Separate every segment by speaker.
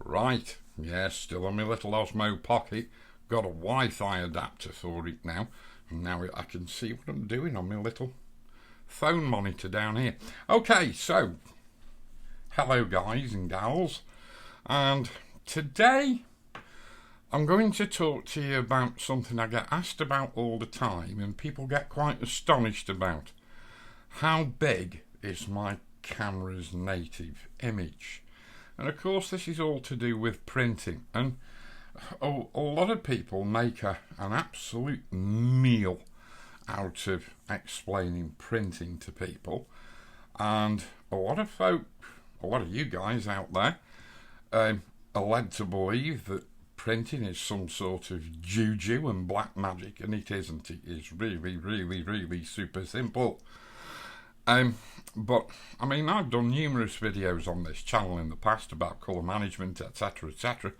Speaker 1: Right, yes, still on my little Osmo Pocket. Got a Wi-Fi adapter for it now. And now I can see what I'm doing on my little phone monitor down here. Okay, so hello guys and gals, and today I'm going to talk to you about something I get asked about all the time and people get quite astonished about. How big is my camera's native image? And of course this is all to do with printing, and a lot of people make an absolute meal out of explaining printing to people, and a lot of you guys out there are led to believe that printing is some sort of juju and black magic, and it isn't. It is really super simple. But I mean, I've done numerous videos on this channel in the past about colour management, etc,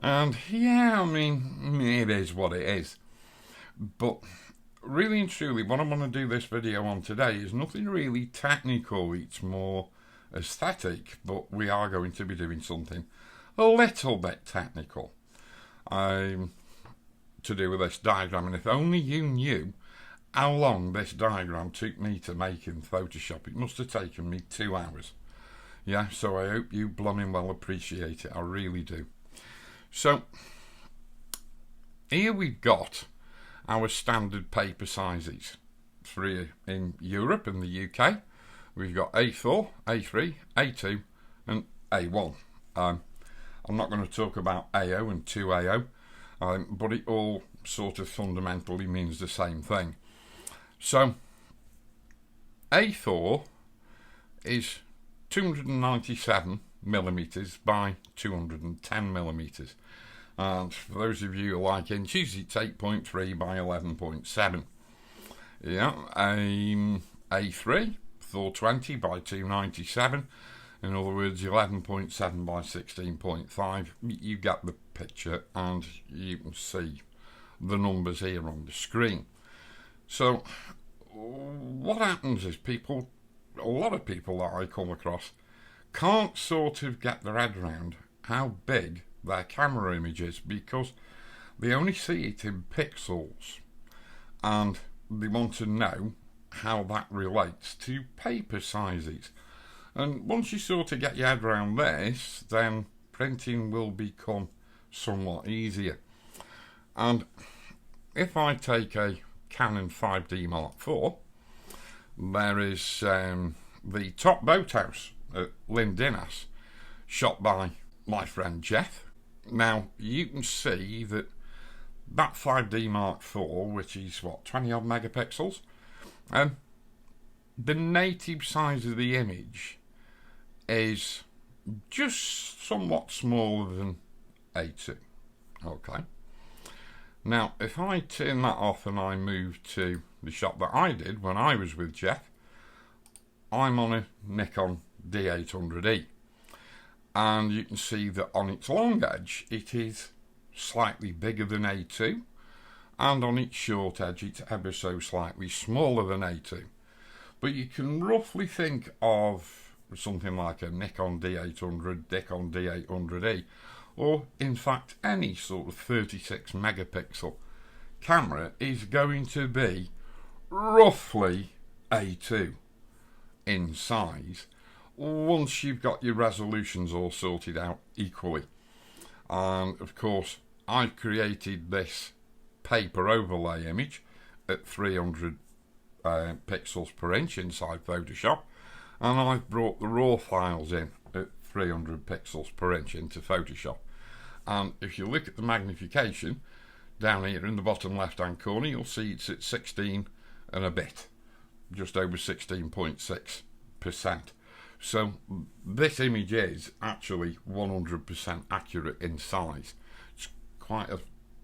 Speaker 1: and yeah, I mean, it is what it is. But really and truly, what I'm going to do this video on today is nothing really technical. It's more aesthetic, but we are going to be doing something a little bit technical to do with this diagram. And if only you knew how long this diagram took me to make in Photoshop. It must have taken me 2 hours. Yeah, so I hope you blooming well appreciate it. I really do. So here we've got our standard paper sizes for in Europe and the UK. We've got A4, A3, A2 and A1. I'm not going to talk about AO and 2AO, but it all sort of fundamentally means the same thing. So A4 is 297 millimeters by 210 millimeters, and for those of you who like inches, it's 8.3 by 11.7. Yeah, A3 420 by 297, in other words 11.7 by 16.5. You get the picture, and you can see the numbers here on the screen. So what happens is a lot of people that I come across can't sort of get their head around how big their camera image is, because they only see it in pixels, and they want to know how that relates to paper sizes. And once you sort of get your head around this, then printing will become somewhat easier. And if I take a Canon 5D Mark IV, there is the top boathouse at Lindinas, shot by my friend Jeff. Now you can see that 5D Mark IV, which is what, 20 odd megapixels, the native size of the image is just somewhat smaller than A2. Okay. Now, if I turn that off and I move to the shot that I did when I was with Jeff, I'm on a Nikon D800E. And you can see that on its long edge, it is slightly bigger than A2. And on its short edge, it's ever so slightly smaller than A2. But you can roughly think of something like a Nikon D800, Nikon D800E, or in fact any sort of 36 megapixel camera is going to be roughly A2 in size once you've got your resolutions all sorted out equally. And of course I've created this paper overlay image at 300 pixels per inch inside Photoshop, and I've brought the raw files in at 300 pixels per inch into Photoshop. And if you look at the magnification down here in the bottom left hand corner, you'll see it's at 16 and a bit, just over 16.6%. So this image is actually 100% accurate in size. It's quite a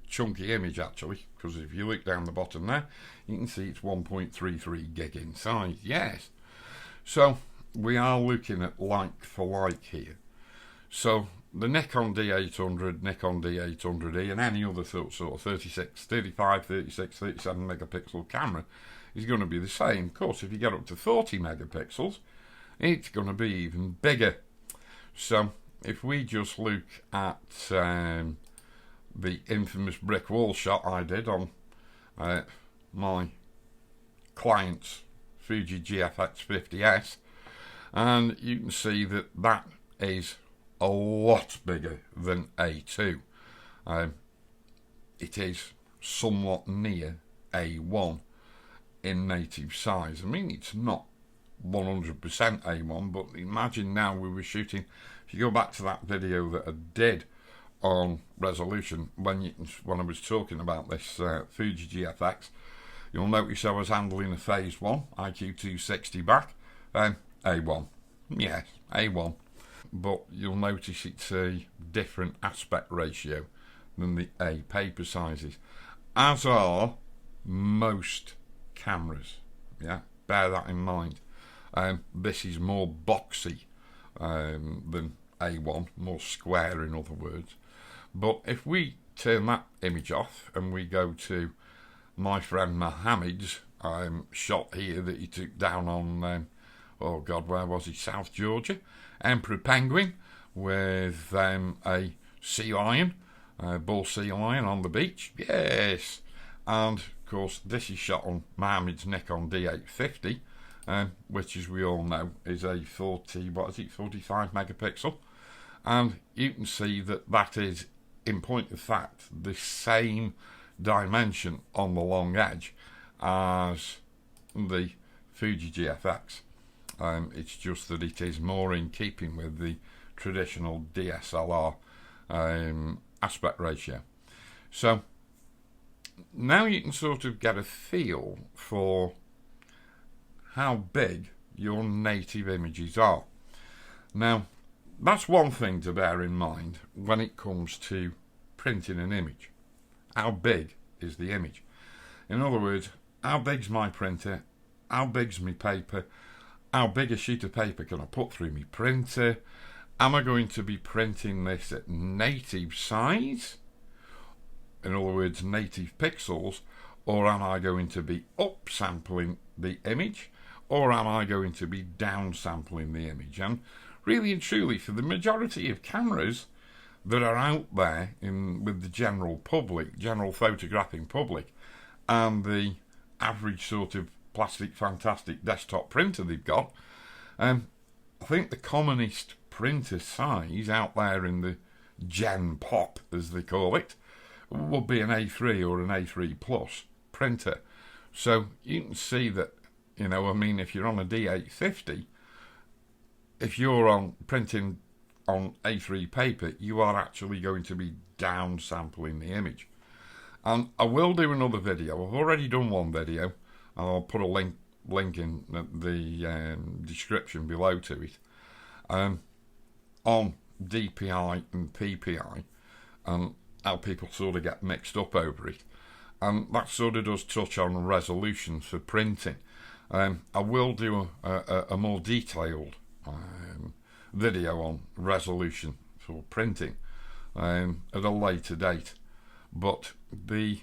Speaker 1: chunky image actually, because if you look down the bottom there, you can see it's 1.33 gig in size. Yes, so we are looking at like for like here. So the Nikon D800, Nikon D800E and any other sort of 36, 35, 36, 37 megapixel camera is going to be the same. Of course, if you get up to 40 megapixels, it's going to be even bigger. So if we just look at the infamous brick wall shot I did on my client's Fuji GFX 50S, and you can see that that is a lot bigger than A2. It is somewhat near A1 in native size. I mean, it's not 100% A1, but imagine now we were shooting, if you go back to that video that I did on resolution when I was talking about this Fuji GFX, you'll notice I was handling a phase 1 IQ260 back, A1, yes, A1, but you'll notice it's a different aspect ratio than the A paper sizes, as are most cameras. Yeah, bear that in mind. This is more boxy than A1, more square in other words. But if we turn that image off and we go to my friend Mohammed's shot here that he took down on, oh God, where was he? South Georgia. Emperor Penguin with a sea lion, bull sea lion on the beach. Yes. And of course, this is shot on Mohammed's Nikon D850, which, as we all know, is a 45 megapixel. And you can see that that is, in point of fact, the same dimension on the long edge as the Fuji GFX. It's just that it is more in keeping with the traditional DSLR aspect ratio. So now you can sort of get a feel for how big your native images are. Now, that's one thing to bear in mind when it comes to printing an image. How big is the image? In other words, how big's my printer? How big's my paper? How big a sheet of paper can I put through my printer? Am I going to be printing this at native size? In other words, native pixels, or am I going to be upsampling the image, or am I going to be downsampling the image? And really and truly, for the majority of cameras that are out there with the general public, general photographing public, and the average sort of plastic fantastic desktop printer they've got, I think the commonest printer size out there in the Gen Pop, as they call it, would be an A3 or an A3 Plus printer. So you can see that, you know, I mean, if you're on a D850, if you're on printing on A3 paper, you are actually going to be downsampling the image. And I will do another video. I've already done one video. I'll put a link in the description below to it, on DPI and PPI, and how people sort of get mixed up over it. And that sort of does touch on resolution for printing. I will do a more detailed video on resolution for printing at a later date. But the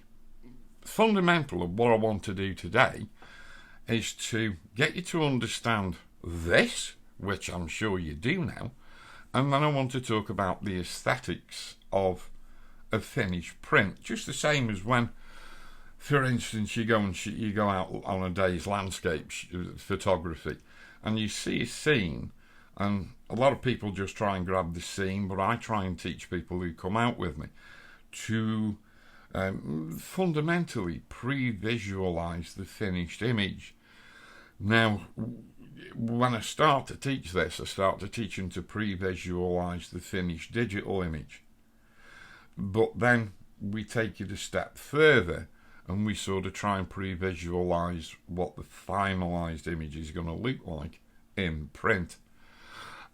Speaker 1: fundamental of what I want to do today is to get you to understand this, which I'm sure you do now, and then I want to talk about the aesthetics of a finished print, just the same as when, for instance, you go out on a day's landscape photography and you see a scene, and a lot of people just try and grab the scene, but I try and teach people who come out with me to fundamentally pre-visualize the finished image. Now, when I start to teach this, I start to teach them to pre-visualize the finished digital image. But then we take it a step further and we sort of try and pre-visualize what the finalized image is going to look like in print.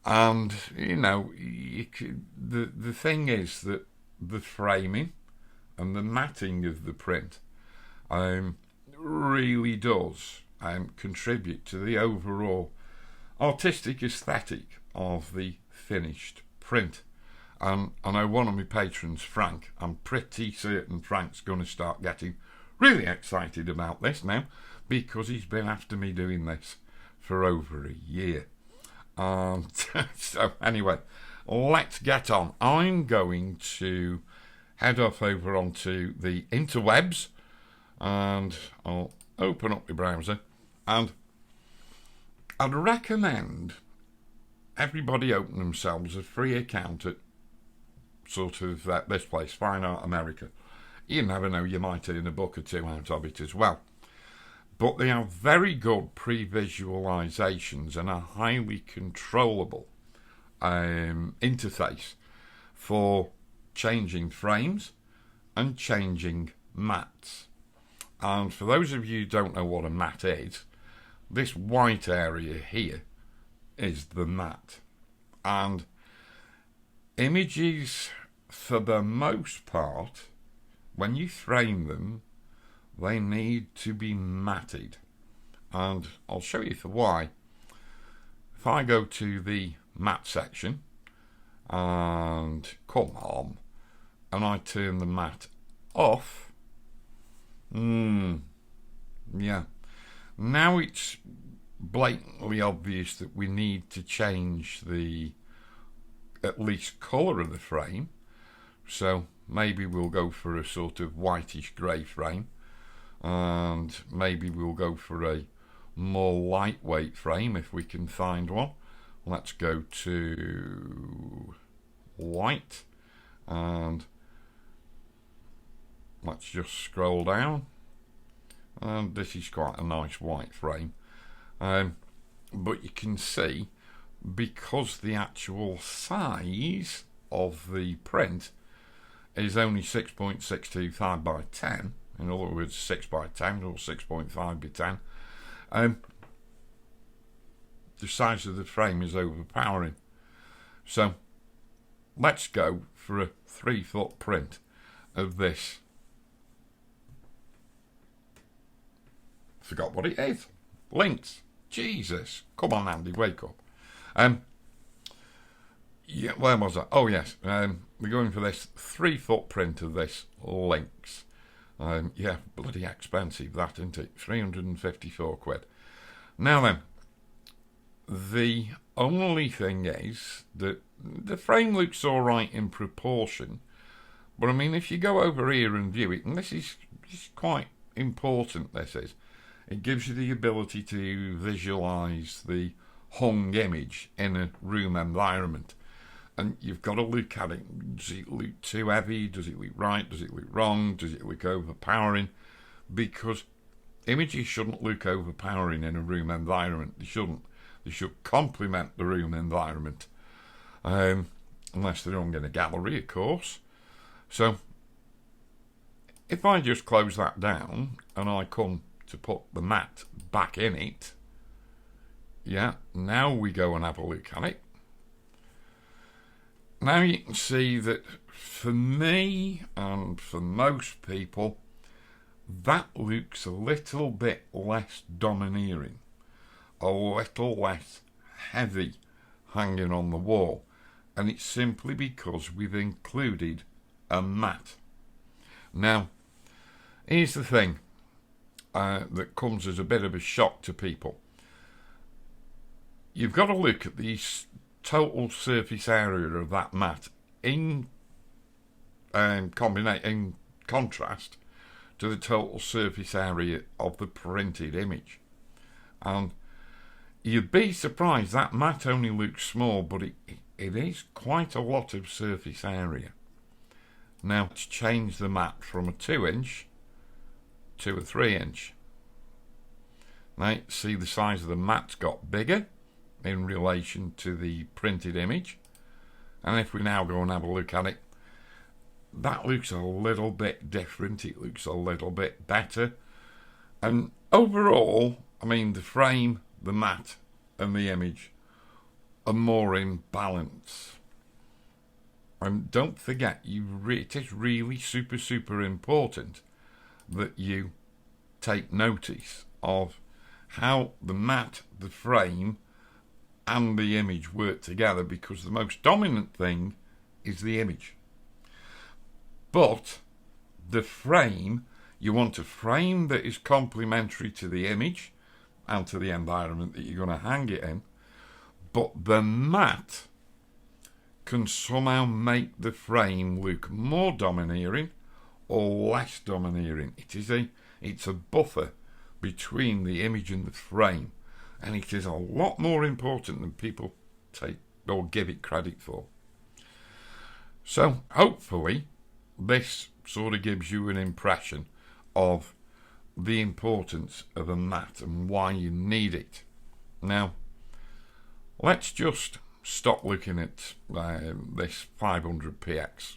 Speaker 1: And, you know, the thing is that the framing and the matting of the print really does contribute to the overall artistic aesthetic of the finished print. I know one of my patrons, Frank, I'm pretty certain Frank's going to start getting really excited about this now, because he's been after me doing this for over a year. So anyway, let's get on. I'm going to head off over onto the interwebs, and I'll open up the browser, and I'd recommend everybody open themselves a free account at sort of this place, Fine Art America. You never know, you might earn a buck or two out of it as well. But they have very good pre-visualizations and a highly controllable interface for changing frames and changing mats. And for those of you who don't know what a mat is, this white area here is the mat. And images, for the most part, when you frame them, they need to be matted. And I'll show you for why. If I go to the matte section and come on, and I turn the matte off, yeah, now it's blatantly obvious that we need to change the at least colour of the frame. So maybe we'll go for a sort of whitish grey frame, and maybe we'll go for a more lightweight frame if we can find one. Let's go to white, and let's just scroll down, and this is quite a nice white frame. But you can see, because the actual size of the print is only 6.625 by 10, in other words 6 by 10 or 6.5 by 10, the size of the frame is overpowering. So let's go for a 3-foot print of this. Forgot what it is. Links. Jesus. Come on, Andy, wake up. Yeah, where was I? Oh yes, we're going for this 3-foot print of this Lynx. Yeah, bloody expensive that, isn't it? 354 quid. Now then, the only thing is that the frame looks alright in proportion, but I mean, if you go over here and view it, and this is quite important, this is, it gives you the ability to visualise the hung image in a room environment. And you've got to look at it. Does it look too heavy? Does it look right? Does it look wrong? Does it look overpowering? Because images shouldn't look overpowering in a room environment. They shouldn't. They should complement the room environment. Unless they're hung in a gallery, of course. So, if I just close that down and I come to put the mat back in it, yeah, now we go and have a look at it. Now you can see that for me and for most people, that looks a little bit less domineering, a little less heavy hanging on the wall, and it's simply because we've included a mat. Now, here's the thing that comes as a bit of a shock to people. You've got to look at the total surface area of that mat in contrast to the total surface area of the printed image. And you'd be surprised that mat only looks small, but it is quite a lot of surface area. Now, let's change the mat from a 2-inch to a 3-inch. Now, see the size of the mat's got bigger in relation to the printed image. And if we now go and have a look at it, that looks a little bit different. It looks a little bit better. And overall, I mean, the frame, the mat, and the image are more in balance. And don't forget, it is really super important that you take notice of how the mat, the frame, and the image work together, because the most dominant thing is the image. But the frame, you want a frame that is complementary to the image and to the environment that you're going to hang it in. But the mat can somehow make the frame look more domineering or less domineering. It's a buffer between the image and the frame, and it is a lot more important than people take or give it credit for. So hopefully this sort of gives you an impression of the importance of a matte and why you need it. Now let's just stop looking at this 500px,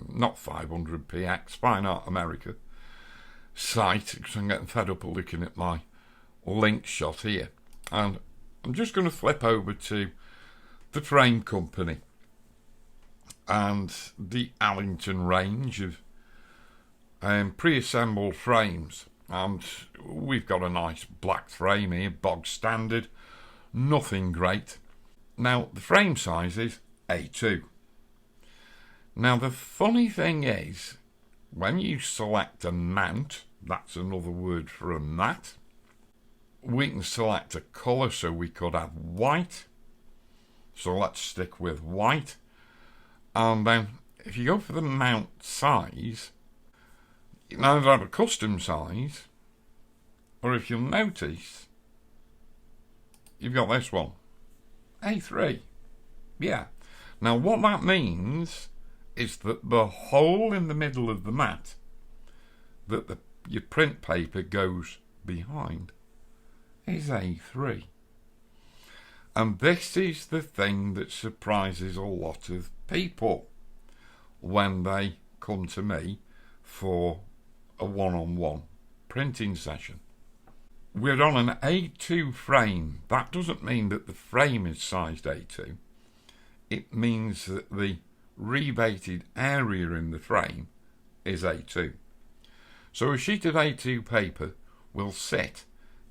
Speaker 1: not 500px, Fine Art America site, because I'm getting fed up of looking at my link shot here. And I'm just going to flip over to the frame company and the Allington range of pre-assembled frames. And we've got a nice black frame here, bog standard, nothing great. Now the frame size is A2. Now the funny thing is, when you select a mount, that's another word for a matte, we can select a colour, so we could have white. So let's stick with white. And then if you go for the mount size, you can either have a custom size, or if you'll notice, you've got this one, A3. Yeah. Now what that means is that the hole in the middle of the mat that your print paper goes behind is A3. And this is the thing that surprises a lot of people when they come to me for a one-on-one printing session. We're on an A2 frame. That doesn't mean that the frame is sized A2. It means that the rebated area in the frame is A2. So a sheet of A2 paper will sit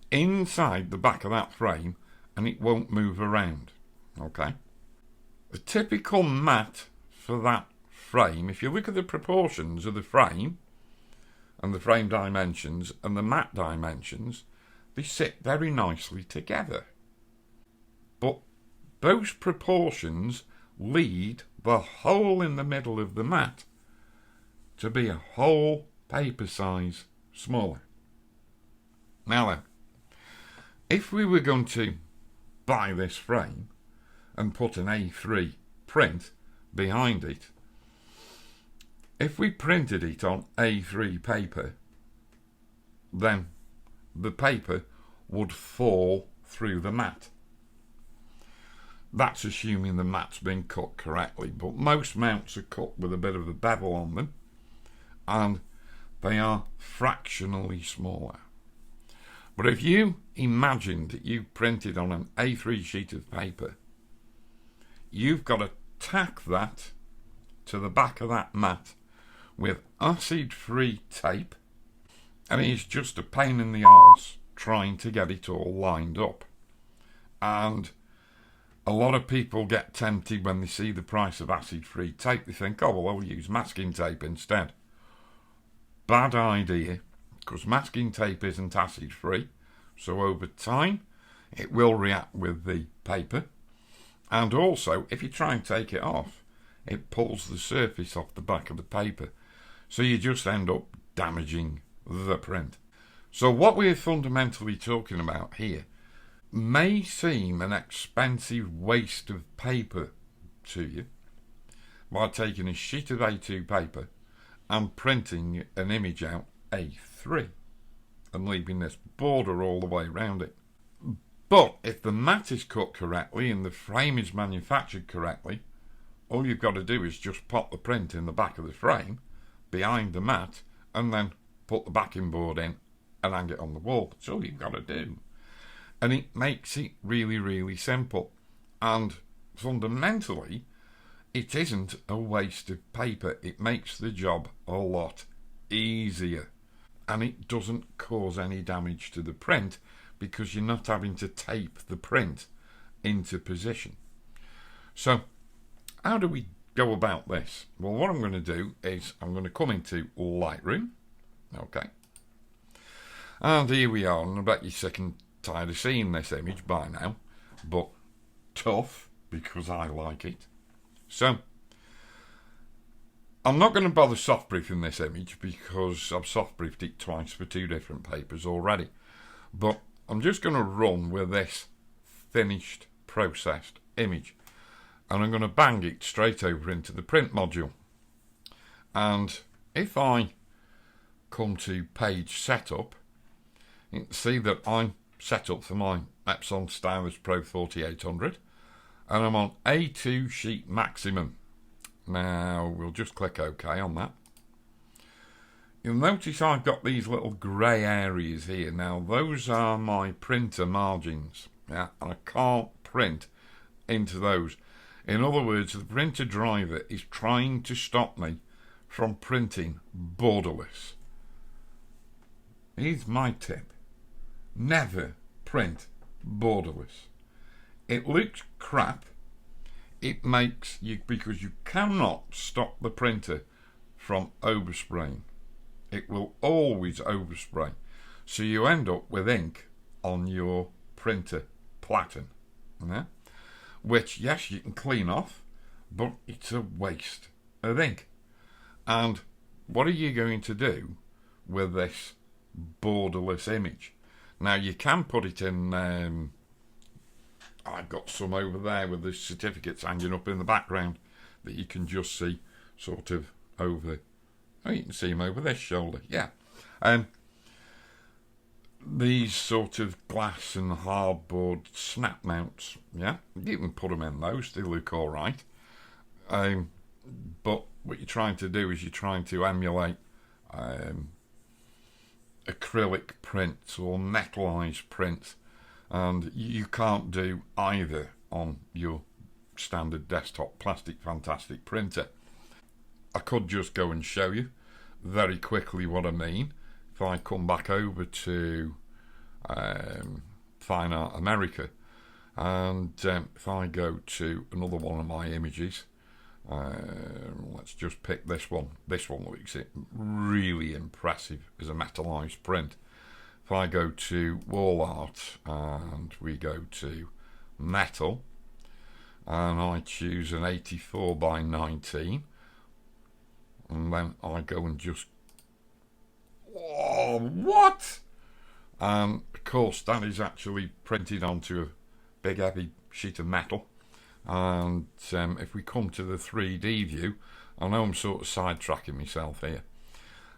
Speaker 1: inside the back of that frame and it won't move around. Okay? The typical mat for that frame, if you look at the proportions of the frame and the frame dimensions and the mat dimensions, they sit very nicely together. But those proportions lead the hole in the middle of the mat to be a whole paper size smaller. Now then, if we were going to buy this frame and put an A3 print behind it, if we printed it on A3 paper, then the paper would fall through the mat. That's assuming the mat's been cut correctly, but most mounts are cut with a bit of a bevel on them, and they are fractionally smaller. But if you imagine that you printed on an A3 sheet of paper, you've got to tack that to the back of that mat with acid-free tape, and it's just a pain in the arse trying to get it all lined up. And a lot of people get tempted when they see the price of acid-free tape. They think, oh, well, I'll use masking tape instead. Bad idea, because masking tape isn't acid-free. So over time, it will react with the paper. And also, if you try and take it off, it pulls the surface off the back of the paper. So you just end up damaging the print. So what we're fundamentally talking about here may seem an expensive waste of paper to you by taking a sheet of A2 paper and printing an image out A3 and leaving this border all the way around it. But if the mat is cut correctly and the frame is manufactured correctly, all you've got to do is just pop the print in the back of the frame behind the mat and then put the backing board in and hang it on the wall. That's all you've got to do. And it makes it really, really simple. And fundamentally, it isn't a waste of paper. It makes the job a lot easier. And it doesn't cause any damage to the print because you're not having to tape the print into position. So, how do we go about this? Well, what I'm going to do is I'm going to come into Lightroom. Okay. And here we are. And I bet you're sick and tired of seeing this image by now, but tough, because I like it. So I'm not going to bother soft proofing this image because I've soft proofed it twice for 2 different papers already. But I'm just going to run with this finished processed image, and I'm going to bang it straight over into the print module. And if I come to page setup, you can see that I'm set up for my Epson Stylus Pro 4800, and I'm on A2 sheet maximum. Now we'll just click OK on that. You'll notice I've got these little grey areas here. Now those are my printer margins, yeah, and I can't print into those. In other words, the printer driver is trying to stop me from printing borderless. Here's my tip: never print borderless. It looks crap. It makes you, because you cannot stop the printer from overspraying. It will always overspray, so you end up with ink on your printer platen, yeah? Which, yes, you can clean off, but it's a waste of ink. And what are you going to do with this borderless image? Now you can put it in, I've got some over there with the certificates hanging up in the background that you can just see sort of over. Oh, you can see them over this shoulder, yeah. These sort of glass and hardboard snap mounts, yeah, you can put them in those, they look all right. But what you're trying to do is you're trying to emulate acrylic prints or metallized prints, and you can't do either on your standard desktop plastic fantastic printer. I could just go and show you very quickly what I mean. If I come back over to Fine Art America, and if I go to another one of my images, let's just pick this one. This one looks really impressive as a metallized print. If I go to wall art and we go to metal, and I choose an 84 by 19, and then I go and just, oh, what? Of course that is actually printed onto a big heavy sheet of metal. And if we come to the 3D view, I know I'm sort of sidetracking myself here,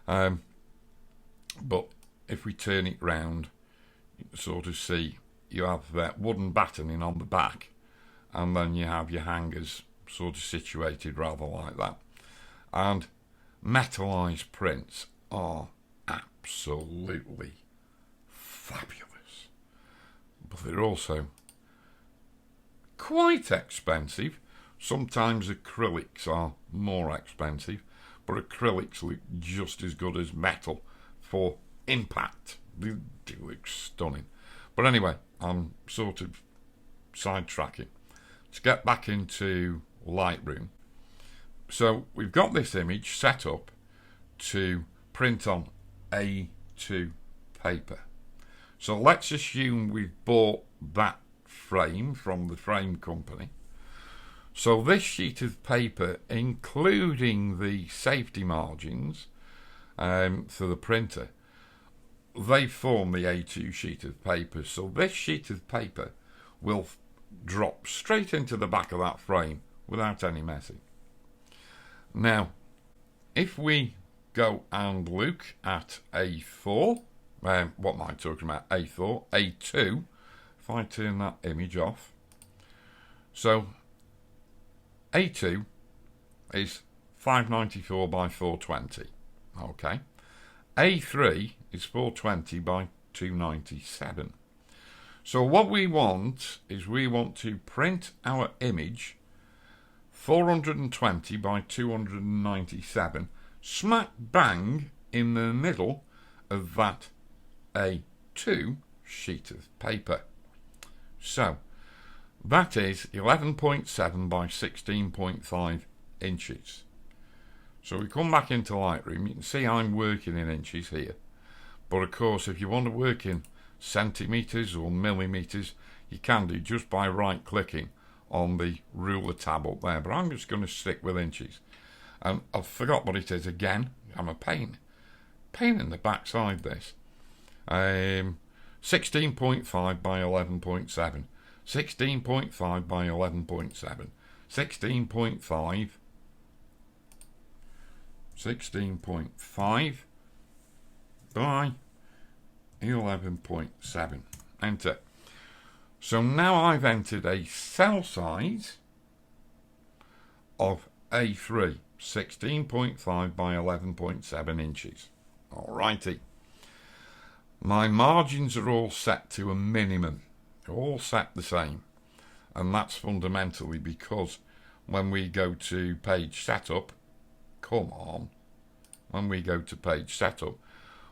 Speaker 1: but if we turn it round, you can sort of see you have that wooden battening on the back, and then you have your hangers sort of situated rather like that. And metallized prints are absolutely fabulous, but they're also quite expensive. Sometimes acrylics are more expensive, but acrylics look just as good as metal for impact. They look stunning. But anyway, I'm sort of sidetracking. Let's get back into Lightroom. So we've got this image set up to print on A2 paper. So let's assume we've bought that frame from the frame company. So this sheet of paper, including the safety margins for the printer, they form the A2 sheet of paper. So this sheet of paper will drop straight into the back of that frame without any messing. Now, if we go and look at A4, what am I talking about? A4, A2, if I turn that image off. So A2 is 594 by 420. Okay. A3 is 420 by 297. So what we want is we want to print our image 420 by 297 smack bang in the middle of that A2 sheet of paper. So that is 11.7 by 16.5 inches. So we come back into Lightroom. You can see I'm working in inches here, but of course if you want to work in centimetres or millimetres, you can do just by right clicking on the ruler tab up there, but I'm just going to stick with inches. And I forgot what it is again. I'm a pain in the backside, this. 16.5 by 11.7. 16.5 by 11.7. 16.5. 16.5 by 11.7. Enter. So now I've entered a cell size of A3, 16.5 by 11.7 inches. Alrighty. My margins are all set to a minimum. They're all set the same. And that's fundamentally because when we go to page setup, when we go to page setup,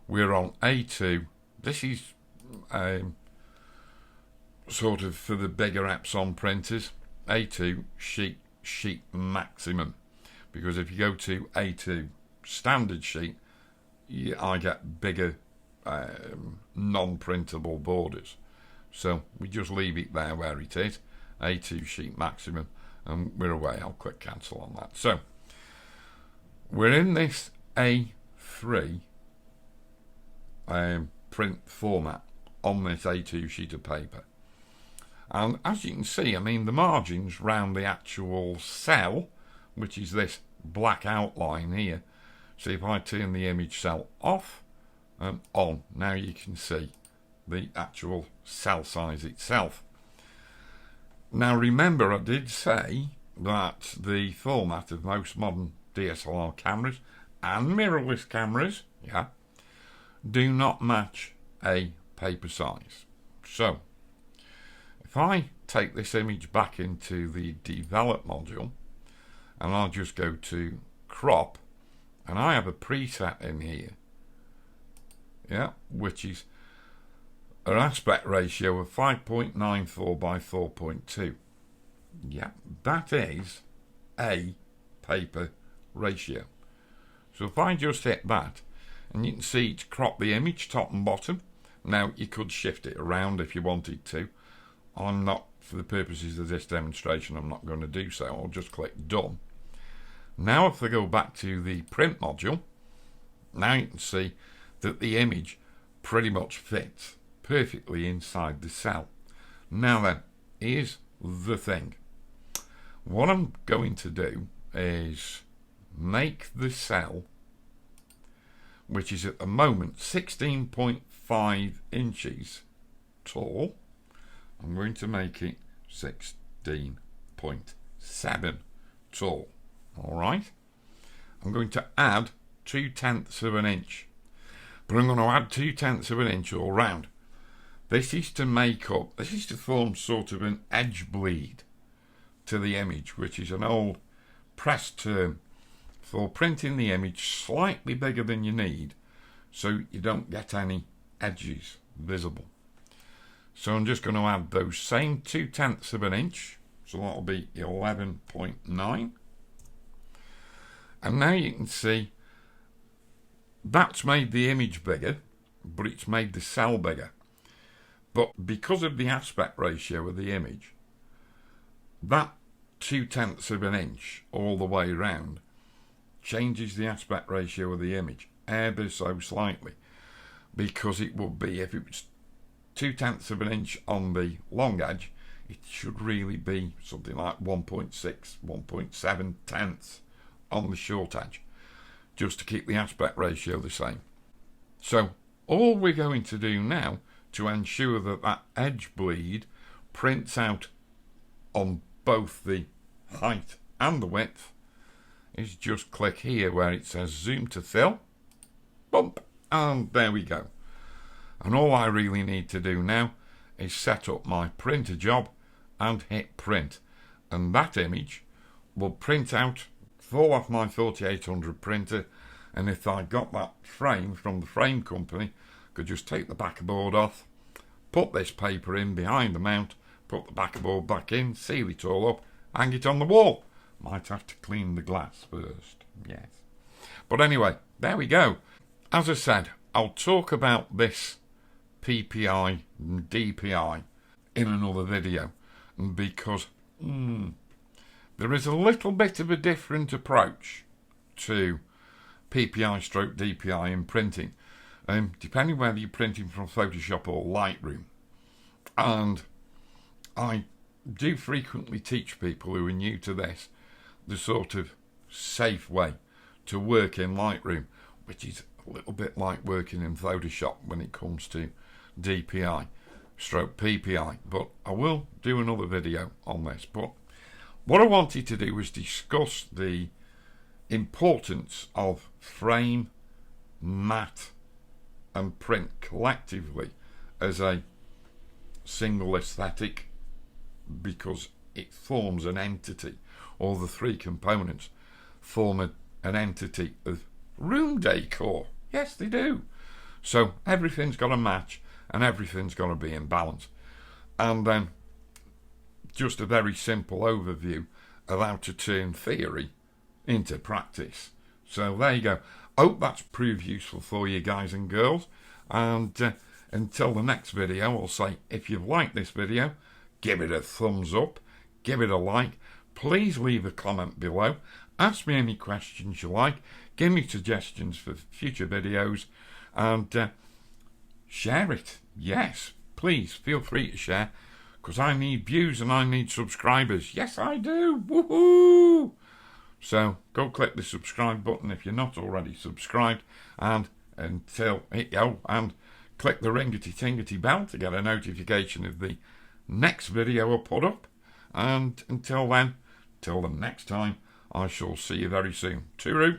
Speaker 1: we're on A2. This is sort of for the bigger Epson printers. A2 sheet maximum. Because if you go to A2 standard sheet, I get bigger non-printable borders. So we just leave it there where it is. A2 sheet maximum, and we're away. I'll click cancel on that. So we're in this A3 print format on this A2 sheet of paper. And as you can see, I mean, the margins round the actual cell, which is this black outline here. So if I turn the image cell off and on, now you can see the actual cell size itself. Now remember, I did say that the format of most modern DSLR cameras and mirrorless cameras, do not match a paper size. So if I take this image back into the develop module, and I'll just go to crop, and I have a preset in here, which is an aspect ratio of 5.94 by 4.2. That is a paper ratio. So if I just hit that, and you can see it's cropped the image top and bottom. Now you could shift it around if you wanted to. I'm not, for the purposes of this demonstration, I'm not going to do so. I'll just click done. Now if I go back to the print module, now you can see that the image pretty much fits perfectly inside the cell. Now then, here's the thing. What I'm going to do is make the cell, which is at the moment 16.5 inches tall, I'm going to make it 16.7 tall. Alright, I'm going to add 2/10 of an inch, but I'm going to add 2/10 of an inch all round. This is to form sort of an edge bleed to the image, which is an old press term for printing the image slightly bigger than you need, so you don't get any edges visible. So I'm just going to add those same 2/10 of an inch, so that'll be 11.9. And now you can see that's made the image bigger, but it's made the cell bigger. But because of the aspect ratio of the image, that 2/10 of an inch all the way around changes the aspect ratio of the image ever so slightly, because it would be, if it was 2/10 of an inch on the long edge, it should really be something like 1.6, 1.7 tenths on the short edge, just to keep the aspect ratio the same. So all we're going to do now to ensure that that edge bleed prints out on both the height and the width is just click here where it says zoom to fill, bump, and there we go. And all I really need to do now is set up my printer job and hit print, and that image will print out, fall off my 4800 printer, and if I got that frame from the frame company, could just take the backer board off, put this paper in behind the mount, put the backer board back in, seal it all up, hang it on the wall. Might have to clean the glass first, yes. But anyway, there we go. As I said, I'll talk about this PPI and DPI in another video, because There is a little bit of a different approach to PPI stroke DPI in printing, depending whether you're printing from Photoshop or Lightroom. And I do frequently teach people who are new to this the sort of safe way to work in Lightroom, which is a little bit like working in Photoshop when it comes to DPI stroke PPI. But I will do another video on this. But what I wanted to do was discuss the importance of frame, matte and print collectively as a single aesthetic, because it forms an entity. All the three components form an entity of room decor. Yes, they do. So everything's got to match and everything's got to be in balance. And then just a very simple overview of how to turn theory into practice. So there you go. Hope that's proved useful for you guys and girls. And until the next video, I'll say, if you've liked this video, give it a thumbs up, give it a like, please leave a comment below, ask me any questions you like, give me suggestions for future videos, and share it. Yes, please feel free to share, because I need views and I need subscribers. Yes, I do. Woohoo! So go click the subscribe button if you're not already subscribed, and click the ringety-tingety bell to get a notification of the next video I put up. And until then, till the next time, I shall see you very soon. Tooroo!